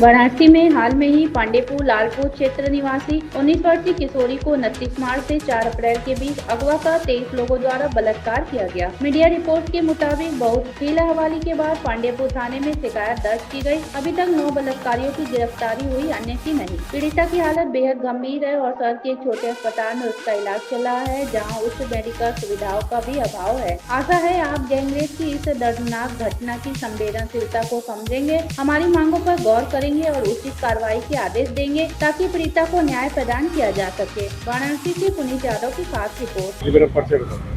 वाराणसी में हाल में ही पांडेपुर लालपुर क्षेत्र निवासी 19 वर्षीय किशोरी को 29 मार्च से 4 अप्रैल के बीच अगवा कर 23 लोगों द्वारा बलात्कार किया गया। मीडिया रिपोर्ट के मुताबिक बहुत हीला हवाली के बाद पांडेपुर थाने में शिकायत दर्ज की गई। अभी तक 9 बलात्कारियों की गिरफ्तारी हुई, अन्य की नहीं। पीड़िता की हालत बेहद गंभीर है और शहर के एक छोटे अस्पताल में उसका इलाज चल रहा है, जहाँ उच्च मेडिकल सुविधाओं का भी अभाव है। आशा है आप गैंगरेप की इस दर्दनाक घटना की संवेदनशीलता को समझेंगे, हमारी मांगों पर गौर करेंगे और उचित कार्रवाई के आदेश देंगे ताकि पीड़िता को न्याय प्रदान किया जा सके। वाराणसी से पुनीत यादव की खास रिपोर्ट।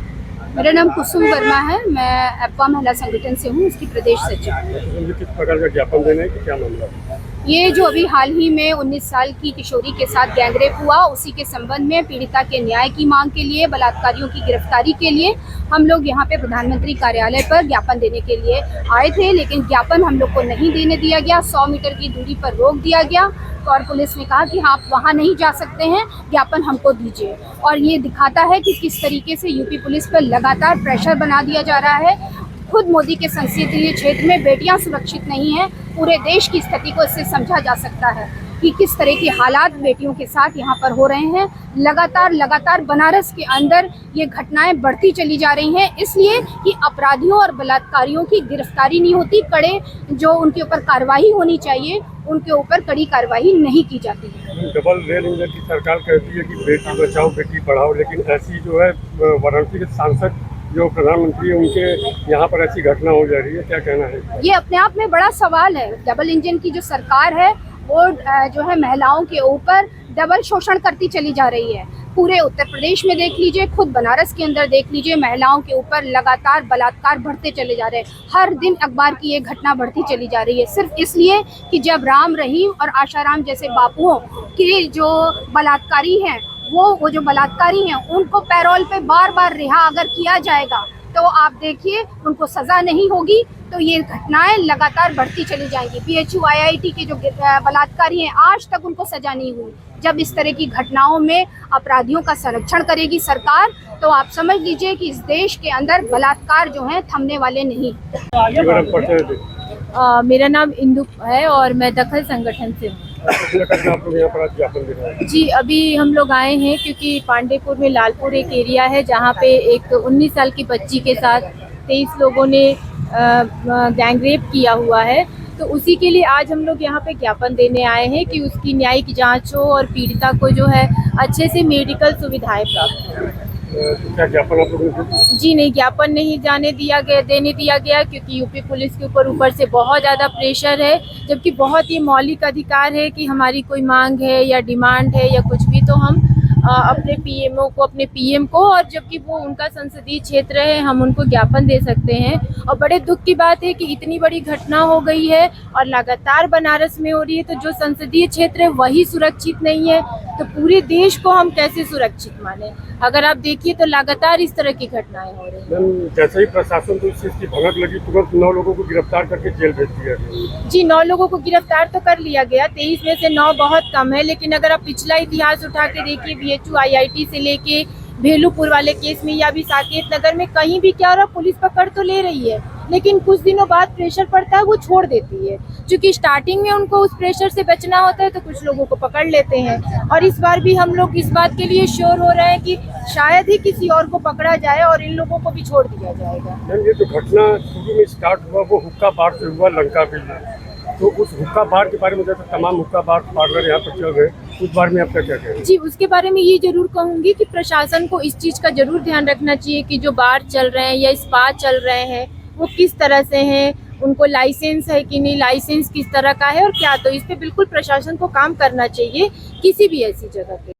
मेरा नाम कुसुम वर्मा है, मैं अप्पा महिला संगठन से हूँ, इसकी प्रदेश सचिव। किस प्रकार का ज्ञापन देना है कि क्या मामला? ये जो अभी हाल ही में 19 साल की किशोरी के साथ गैंगरेप हुआ, उसी के संबंध में पीड़िता के न्याय की मांग के लिए, बलात्कारियों की गिरफ्तारी के लिए हम लोग यहाँ पे प्रधानमंत्री कार्यालय पर ज्ञापन देने के लिए आए थे, लेकिन ज्ञापन हम लोग को नहीं देने दिया गया। 100 मीटर की दूरी पर रोक दिया गया और पुलिस ने कहा कि आप वहाँ नहीं जा सकते हैं, ज्ञापन हमको दीजिए। और ये दिखाता है कि किस तरीके से यूपी पुलिस पर लगातार प्रेशर बना दिया जा रहा है। खुद मोदी के संसदीय क्षेत्र में बेटियां सुरक्षित नहीं हैं। पूरे देश की स्थिति को इससे समझा जा सकता है कि किस तरह के हालात बेटियों के साथ यहाँ पर हो रहे हैं। लगातार बनारस के अंदर ये घटनाएं बढ़ती चली जा रही हैं, इसलिए कि अपराधियों और बलात्कारियों की गिरफ्तारी नहीं होती। कड़े जो उनके ऊपर कार्रवाई होनी चाहिए, उनके ऊपर कड़ी कार्रवाई नहीं की जाती है। डबल रेल इंजन की सरकार कहती है कि बेटी बचाओ बेटी पढ़ाओ, लेकिन ऐसी जो है वाराणसी के सांसद जो प्रधानमंत्री है उनके यहाँ पर ऐसी घटना हो जा रही है, क्या कहना है? ये अपने आप में बड़ा सवाल है। डबल इंजन की जो सरकार है वो जो है महिलाओं के ऊपर डबल शोषण करती चली जा रही है। पूरे उत्तर प्रदेश में देख लीजिए, खुद बनारस के अंदर देख लीजिए, महिलाओं के ऊपर लगातार बलात्कार बढ़ते चले जा रहे हैं। हर दिन अखबार की ये घटना बढ़ती चली जा रही है, सिर्फ इसलिए कि जब राम रहीम और आशाराम जैसे बापुओं के जो बलात्कारी हैं वो जो बलात्कारी हैं उनको पैरोल पे बार रिहा अगर किया जाएगा तो आप देखिए उनको सजा नहीं होगी, तो ये घटनाएं लगातार बढ़ती चली जाएंगी। PHU IIT के जो बलात्कारी हैं आज तक उनको सजा नहीं हुई। जब इस तरह की घटनाओं में अपराधियों का संरक्षण करेगी सरकार, तो आप समझ लीजिए कि इस देश के अंदर बलात्कार जो हैं थमने वाले नहीं। मेरा नाम इंदु है और मैं दखल संगठन से हूँ। जी, अभी हम लोग आए हैं क्योंकि पांडेपुर में लालपुर एक एरिया है जहाँ पे एक 19 साल की बच्ची के साथ 23 लोगों ने गैंगरेप किया हुआ है। तो उसी के लिए आज हम लोग यहाँ पे ज्ञापन देने आए हैं कि उसकी न्यायिक जांच हो और पीड़िता को जो है अच्छे से मेडिकल सुविधाएं प्राप्त हो। क्या ज्ञापन आप लोगों? जी नहीं, ज्ञापन नहीं देने दिया गया क्योंकि यूपी पुलिस के ऊपर से बहुत ज़्यादा प्रेशर है, जबकि बहुत ही मौलिक अधिकार है कि हमारी कोई मांग है या डिमांड है या कुछ भी तो हम अपने PMO को, अपने PM को, और जबकि वो उनका संसदीय क्षेत्र है, हम उनको ज्ञापन दे सकते हैं। और बड़े दुख की बात है कि इतनी बड़ी घटना हो गई है और लगातार बनारस में हो रही है, तो जो संसदीय क्षेत्र है वही सुरक्षित नहीं है, तो पूरे देश को हम कैसे सुरक्षित माने? अगर आप देखिए तो लगातार इस तरह की घटनाएं हो रही हैं। जैसे ही प्रशासन को इस चीज की भनक लगी, तुरंत 9 लोगों को गिरफ्तार करके जेल भेज दिया गया। जी, 9 लोगों को गिरफ्तार तो कर लिया गया, 23 में से 9 बहुत कम है। लेकिन अगर आप पिछला इतिहास उठा के देखिए, BHU IIT से लेके भेलूपुर वाले केस में या भी साकेत नगर में, कहीं भी क्या हो रहा, पुलिस पकड़ तो ले रही है, लेकिन कुछ दिनों बाद प्रेशर पड़ता है, वो छोड़ देती है। क्योंकि स्टार्टिंग में उनको उस प्रेशर से बचना होता है तो कुछ लोगों को पकड़ लेते हैं। और इस बार भी हम लोग इस बात के लिए श्योर हो रहे हैं कि शायद ही किसी और को पकड़ा जाए और इन लोगों को भी छोड़ दिया जाएगा। ये जो घटना शुरू में स्टार्ट हुआ वो हुक्का बार से हुआ लंका के लिए, तो उस हुक्का बार के बारे में जैसे तमाम हुक्का बार पार्लर यहाँ पर चल रहे, उस बारे में आपका क्या कहना है? जी, उसके बारे में ये जरूर कहूँगी कि प्रशासन को इस चीज़ का जरूर ध्यान रखना चाहिए कि जो बार चल रहे हैं या स्पा चल रहे हैं वो किस तरह से हैं, उनको लाइसेंस है कि नहीं, लाइसेंस किस तरह का है और क्या, तो इस पे बिल्कुल प्रशासन को काम करना चाहिए किसी भी ऐसी जगह पे।